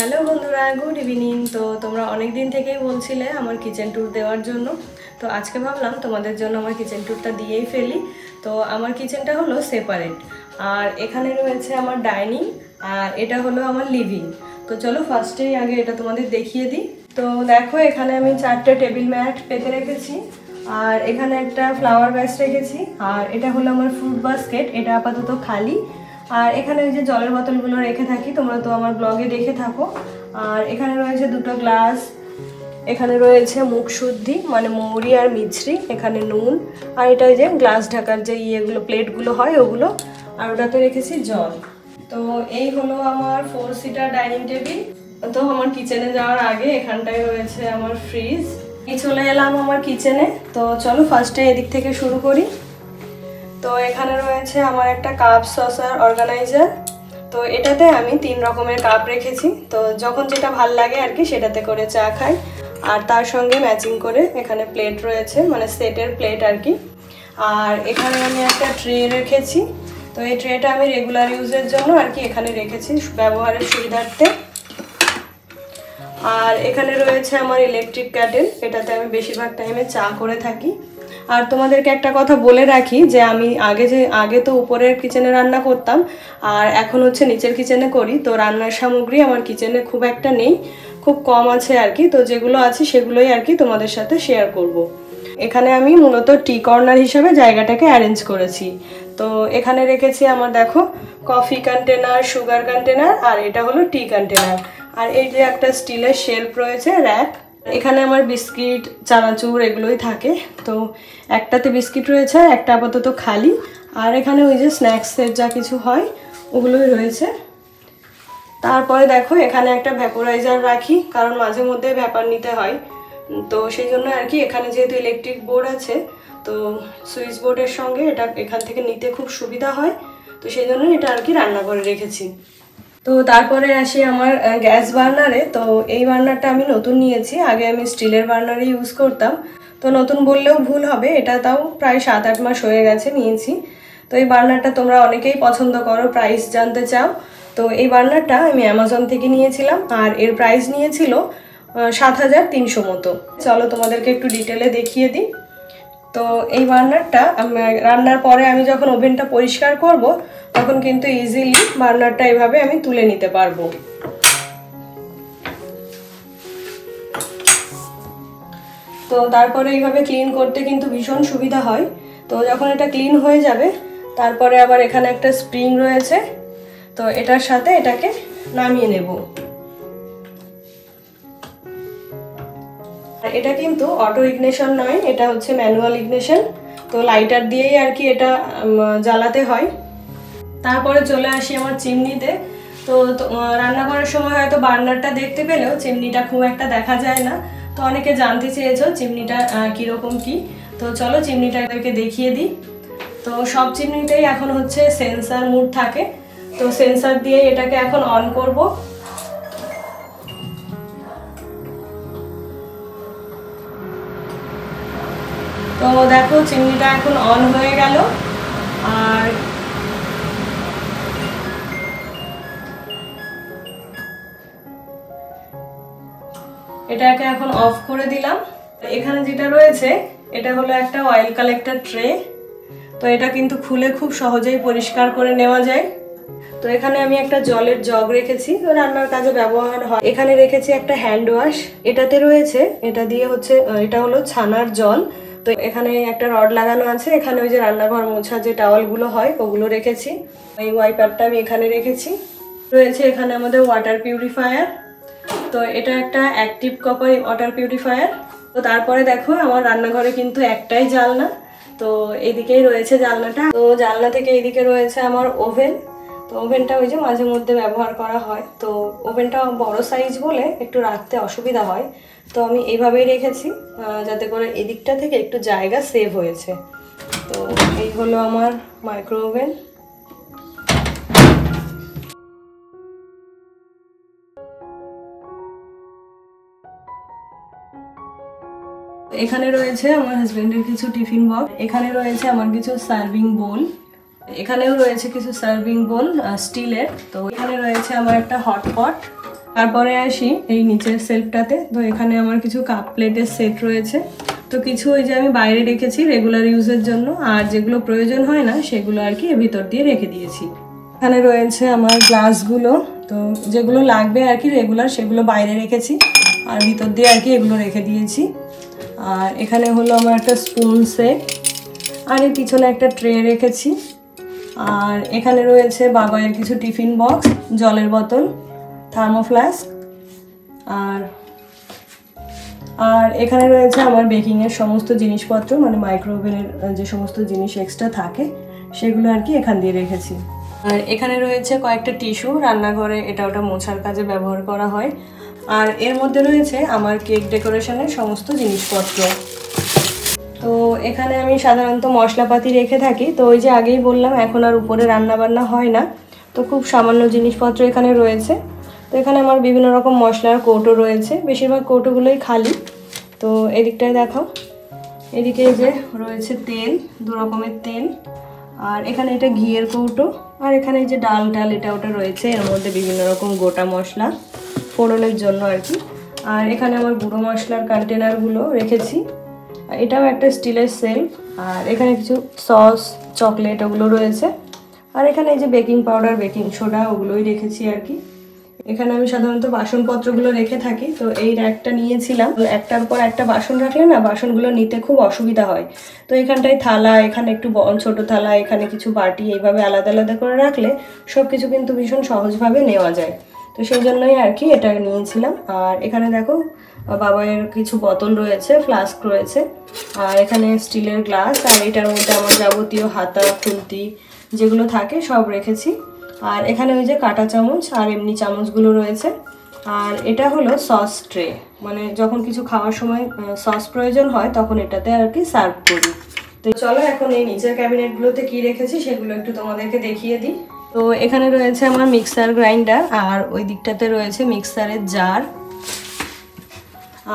Hello বন্ধুরা, good evening. তো তোমরা অনেক দিন থেকেই বলছিলে আমার কিচেন ট্যুর দেওয়ার জন্য। তো আজকে ভাবলাম তোমাদের জন্য আমার কিচেন ট্যুরটা দিয়েই ফেলি। তো আমার কিচেনটা হলো সেপারেট, আর এখানে রয়েছে আমার ডাইনিং, আর এটা হলো আমার লিভিং। তো চলো ফার্স্টেই আগে এটা তোমাদের দেখিয়ে দিই। তো দেখো, এখানে আমি 4টে টেবিল ম্যাট পেতে রেখেছি, আর এখানে একটা ফ্লাওয়ার ব্যাস রেখেছি, আর এটা হলো আমার ফ্রুট বাস্কেট, এটা আপাতত খালি। আর এখানে ওই যে জলের বোতলগুলো রেখে থাকি, তোমরা তো আমার ব্লগে দেখে থাকো। আর এখানে রয়েছে দুটো গ্লাস, এখানে রয়েছে মুখশুদ্ধি মানে মৌরি আর মিছরি, এখানে নুন, আর এটা ওই যে গ্লাস ঢাকার যে ইয়েগুলো প্লেটগুলো হয় ওগুলো, আর ওটাতে রেখেছি জল। তো এই হলো আমার 4 সিটার ডাইনিং টেবিল। তো আমার কিচেনে যাওয়ার আগে এখানটায় রয়েছে আমার ফ্রিজ। চলে এলাম আমার কিচেনে। তো চলো ফার্স্টে এদিক থেকে শুরু করি। তো এখানে রয়েছে আমার একটা কাপ সসার অর্গানাইজার। তো এটাতে আমি 3 রকমের কাপ রেখেছি, তো যখন যেটা ভাল লাগে আর কি সেটাতে করে চা খাই। আর তার সঙ্গে ম্যাচিং করে এখানে প্লেট রয়েছে, মানে সেটের প্লেট আর কি। আর এখানে আমি একটা ট্রে রেখেছি। তো এই ট্রেটা আমি রেগুলার ইউজের জন্য আর কি এখানে রেখেছি, ব্যবহারের সুবিধার্থে। আর এখানে রয়েছে আমার ইলেকট্রিক ক্যাটেল, এটাতে আমি বেশিরভাগ টাইমে চা করে থাকি। আর তোমাদেরকে একটা কথা বলে রাখি যে আমি আগে তো উপরের কিচেনে রান্না করতাম, আর এখন হচ্ছে নিচের কিচেনে করি। তো রান্নার সামগ্রী আমার কিচেনে খুব একটা নেই, খুব কম আছে আর কি। তো যেগুলো আছে সেগুলোই আর কি তোমাদের সাথে শেয়ার করব। এখানে আমি মূলত টি কর্নার হিসাবে জায়গাটাকে অ্যারেঞ্জ করেছি। তো এখানে রেখেছি আমার দেখো কফি কন্টেনার, সুগার কন্টেনার, আর এটা হলো টি কন্টেনার। আর এই যে একটা স্টিলের শেলফ রয়েছে, র্যাক। এখানে আমার বিস্কিট, চানাচুর এগুলোই থাকে। তো একটাতে বিস্কিট রয়েছে, একটা আপাতত খালি। আর এখানে ওই যে স্ন্যাক্সের যা কিছু হয় ওগুলোই রয়েছে। তারপরে দেখো এখানে একটা ভ্যাপোরাইজার রাখি, কারণ মাঝে মধ্যে ভ্যাপার নিতে হয়। তো সেই জন্য আর কি এখানে যেহেতু ইলেকট্রিক বোর্ড আছে, তো সুইচ বোর্ডের সঙ্গে এটা এখান থেকে নিতে খুব সুবিধা হয়। তো সেই জন্য এটা আর কি রান্না করে রেখেছি। তো তারপরে আসি আমার গ্যাস বার্নারে। তো এই বার্নারটা আমি নতুন নিয়েছি, আগে আমি স্টিলের বার্নারে ইউজ করতাম। তো নতুন বললেও ভুল হবে, এটা তাও প্রায় 7-8 মাস হয়ে গেছে নিয়েছি। তো এই বার্নারটা তোমরা অনেকেই পছন্দ করো, প্রাইস জানতে চাও। তো এই বার্নারটা আমি অ্যামাজন থেকে নিয়েছিলাম, আর এর প্রাইস নিয়েছিল 7300 মতো। চলো তোমাদেরকে একটু ডিটেলে দেখিয়ে দিই। তো এই বার্নারটা রান্নার পরে আমি যখন ওভেনটা পরিষ্কার করব, তখন কিন্তু ইজিলি বার্নারটা এভাবে আমি তুলে নিতে পারবো। তো তারপরে এইভাবে ক্লিন করতে কিন্তু ভীষণ সুবিধা হয়। তো যখন এটা ক্লিন হয়ে যাবে, তারপরে আবার এখানে একটা স্প্রিং রয়েছে, তো এটার সাথে এটাকে নামিয়ে নেব। এটা কিন্তু অটো ইগনিশন নয়, এটা হচ্ছে ম্যানুয়াল ইগনিশন। তো লাইটার দিয়েই আর কি এটা জ্বালাতে হয়। তারপরে চলে আসি আমার চিমনিতে। তো রান্না করার সময় হয়তো বার্নারটা দেখতে পেলেও চিমনিটা খুব একটা দেখা যায় না। তো অনেকে জানতে চেয়েছো চিমনিটা কীরকম কি। তো চলো চিমনিটা এদেরকে দেখিয়ে দিই। তো সব চিমনিতেই এখন হচ্ছে সেন্সার মুড থাকে। তো সেন্সার দিয়ে এটাকে এখন অন করব। তো দেখো চিমনিটা এখন অন হয়ে গেল। আর এটাকে এখন অফ করে দিলাম। এখানে যেটা রয়েছে এটা হলো একটা অয়েল কালেক্টর ট্রে। তো এটা কিন্তু খুলে খুব সহজেই পরিষ্কার করে নেওয়া যায়। তো এখানে আমি একটা জলের জগ রেখেছি, তো রান্নার কাজে ব্যবহার হয়। এখানে রেখেছি একটা হ্যান্ড ওয়াশ, এটাতে রয়েছে, এটা দিয়ে হচ্ছে এটা হলো ছানার জল। তো এখানে একটা রড লাগানো আছে, এখানে ওই যে রান্নাঘর মোছা যে টাওয়ালগুলো হয় ওগুলো রেখেছি। এই ওয়াইপারটা আমি এখানে রেখেছি। রয়েছে এখানে আমাদের ওয়াটার পিউরিফায়ার। তো এটা একটা অ্যাক্টিভ কপার ওয়াটার পিউরিফায়ার। তো তারপরে দেখো আমার রান্নাঘরে কিন্তু একটাই জানলা, তো এদিকেই রয়েছে জানলাটা। তো জানলা থেকে এদিকে রয়েছে আমার ওভেন। তো ওভেনটা ওই যে মাঝে মধ্যে ব্যবহার করা হয়। তো ওভেনটা বড় সাইজ বলে একটু রাখতে অসুবিধা হয়। তো আমি এইভাবেই রেখেছি, যাতে করে এদিকটা থেকে একটু জায়গা সেভ হয়েছে। তো এই হলো আমার মাইক্রো ওভেন। এখানে রয়েছে আমার হাজবেন্ডের কিছু টিফিন বক্স, এখানে রয়েছে আমার কিছু সার্ভিং বোল, এখানেও রয়েছে কিছু সার্ভিং বোল স্টিলের। তো এখানে রয়েছে আমার একটা হটপট, তারপরে আসি এই নিচের সেলফটাতে। তো এখানে আমার কিছু কাপ প্লেটের সেট রয়েছে। তো কিছু ওই যে আমি বাইরে রেখেছি রেগুলার ইউজের জন্য, আর যেগুলো প্রয়োজন হয় না সেগুলো আর কি এর ভিতর দিয়ে রেখে দিয়েছি। এখানে রয়েছে আমার গ্লাসগুলো, তো যেগুলো লাগবে আর কি রেগুলার সেগুলো বাইরে রেখেছি, আর ভিতর দিয়ে আর কি এগুলো রেখে দিয়েছি। আর এখানে হলো আমার একটা স্পুন সেট, আর এই পিছনে একটা ট্রে রেখেছি। আর এখানে রয়েছে বাবাইয়ের কিছু টিফিন বক্স, জলের বোতল, থার্মোফ্লাস্ক, আর এখানে রয়েছে আমার বেকিংয়ের সমস্ত জিনিসপত্র, মানে মাইক্রোওভেনের যে সমস্ত জিনিস এক্সট্রা থাকে সেগুলো আর কি এখান দিয়ে রেখেছি। আর এখানে রয়েছে কয়েকটা টিস্যু, রান্নাঘরে এটা ওটা মোছার কাজে ব্যবহার করা হয়। আর এর মধ্যে রয়েছে আমার কেক ডেকোরেশনের সমস্ত জিনিসপত্র। তো এখানে আমি সাধারণত মশলাপাতি রেখে থাকি। তো ওই যে আগেই বললাম এখন আর উপরে রান্না বান্না হয় না, তো খুব সামান্য জিনিসপত্র এখানে রয়েছে। তো এখানে আমার বিভিন্ন রকম মশলার কৌটো রয়েছে, বেশিরভাগ কৌটোগুলোই খালি। তো এদিকটায় দেখাও, এদিকে যে রয়েছে তেল, 2 রকমের তেল, আর এখানে এটা ঘিয়ের কৌটো, আর এখানে এই যে ডাল এটা ওটা রয়েছে, এর মধ্যে বিভিন্ন রকম গোটা মশলা ফোড়নের জন্য আর কি। আর এখানে আমার গুঁড়ো মশলার কন্টেনারগুলো রেখেছি, এটাও একটা স্টিলের সেলফ। আর এখানে কিছু সস, চকলেট ওগুলো রয়েছে। আর এখানে এই যে বেকিং পাউডার, বেকিং সোডা ওগুলোই রেখেছি আর কি। এখানে আমি সাধারণত বাসনপত্রগুলো রেখে থাকি। তো এই র্যাকটা নিয়েছিলাম, একটার পর একটা বাসন রাখলে না বাসনগুলো নিতে খুব অসুবিধা হয়। তো এখানটায় থালা, এখানে একটু ছোট থালা, এখানে কিছু বাটি, এইভাবে আলাদা আলাদা করে রাখলে সব কিছু কিন্তু ভীষণ সহজভাবে নেওয়া যায়। তো সেই জন্যই আর কি এটা নিয়েছিলাম। আর এখানে দেখো বাবাইয়ের কিছু বোতল রয়েছে, ফ্লাস্ক রয়েছে, আর এখানে স্টিলের গ্লাস, আর এটার মধ্যে আমার যাবতীয় হাতা, খুন্তি যেগুলো থাকে সব রেখেছি। আর এখানে ওই যে কাঁটা চামচ আর এমনি চামচগুলো রয়েছে। আর এটা হলো সস ট্রে, মানে যখন কিছু খাওয়ার সময় সস প্রয়োজন হয় তখন এটাতে আর কি সার্ভ করি। তো চলো এখন এই নিচের ক্যাবিনেটগুলোতে কি রেখেছি সেগুলো একটু তোমাদেরকে দেখিয়ে দিই। তো এখানে রয়েছে আমার মিক্সার গ্রাইন্ডার, আর ওই দিকটাতে রয়েছে মিক্সারের জার,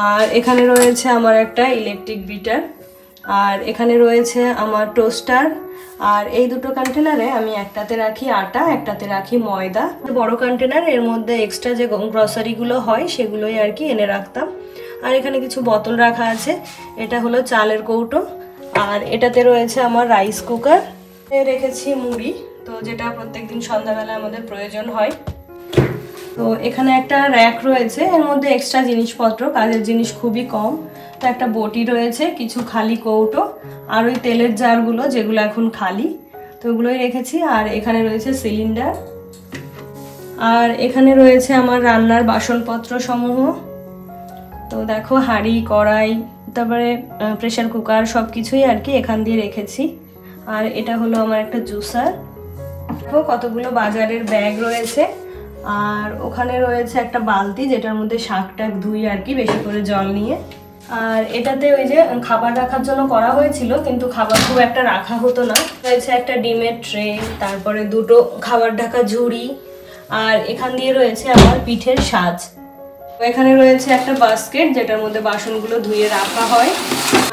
আর এখানে রয়েছে আমার একটা ইলেকট্রিক বিটার, আর এখানে রয়েছে আমার টোস্টার। আর এই দুটো কন্টেনারে আমি একটাতে রাখি আটা, একটাতে রাখি ময়দা। বড় কন্টেনার, এর মধ্যে এক্সট্রা যে গ্রসারিগুলো হয় সেগুলোই আর কি এনে রাখতাম। আর এখানে কিছু বোতল রাখা আছে, এটা হলো চালের কৌটো। আর এটাতে রয়েছে আমার রাইস কুকার, রেখেছি মুড়ি, তো যেটা প্রত্যেকদিন সন্ধ্যাবেলা আমাদের প্রয়োজন হয়। তো এখানে একটা র্যাক রয়েছে, এর মধ্যে এক্সট্রা জিনিসপত্র, কাজের জিনিস খুবই কম। তো একটা বটি রয়েছে, কিছু খালি কৌটো, আর ওই তেলের জারগুলো যেগুলো এখন খালি, তো ওগুলোই রেখেছি। আর এখানে রয়েছে সিলিন্ডার, আর এখানে রয়েছে আমার রান্নার বাসনপত্র সমূহ। তো দেখো হাঁড়ি, কড়াই, তারপরে প্রেসার কুকার সব কিছুই আর কি এখান দিয়ে রেখেছি। আর এটা হলো আমার একটা জুসার। দেখো কতগুলো বাজারের ব্যাগ রয়েছে, আর ওখানে রয়েছে একটা বালতি যেটার মধ্যে শাক টাক ধুই আর কি বেশি করে জল নিয়ে। আর এটাতে ওই যে খাবার রাখার জন্য করা হয়েছিল, কিন্তু খাবার খুব একটা রাখা হতো না। রয়েছে একটা ডিমের ট্রে, তারপরে 2টো খাবার ঢাকা ঝুড়ি, আর এখান দিয়ে রয়েছে আমার পিঠের সাজ। এখানে রয়েছে একটা বাস্কেট যেটার মধ্যে বাসনগুলো ধুয়ে রাখা হয়।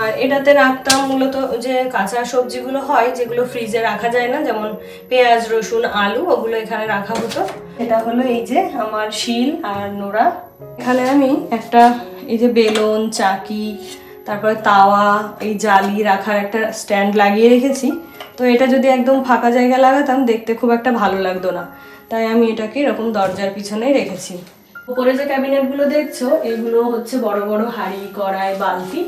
আর এটাতে রাখতাম মূলত যে কাঁচা সবজিগুলো হয় যেগুলো ফ্রিজে রাখা যায় না, যেমন পেঁয়াজ, রসুন, আলু, ওগুলো এখানে রাখা হতো। এটা হলো এই যে আমার শিল আর নোড়া। এখানে আমি একটা এই যে বেলুন, চাকি, তারপরে তাওয়া, এই জালি রাখার একটা স্ট্যান্ড লাগিয়ে রেখেছি। তো এটা যদি একদম ফাঁকা জায়গায় লাগাতাম দেখতে খুব একটা ভালো লাগতো না, তাই আমি এটাকে এরকম দরজার পিছনেই রেখেছি। উপরে যে ক্যাবিনেটগুলো দেখছো এগুলো হচ্ছে বড় বড় হাঁড়ি, কড়াই, বালতি,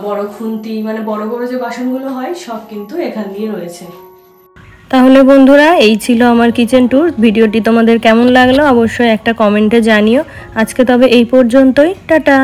বড় খুন্তি, মানে বড় বড় যে বাসনগুলো হয় সব কিন্তু এখান দিয়ে রয়েছে। তাহলে বন্ধুরা এই ছিল আমার কিচেন ট্যুর। ভিডিওটি তোমাদের কেমন লাগলো অবশ্যই একটা কমেন্টে জানিও। আজকে তবে এই পর্যন্তই, টাটা।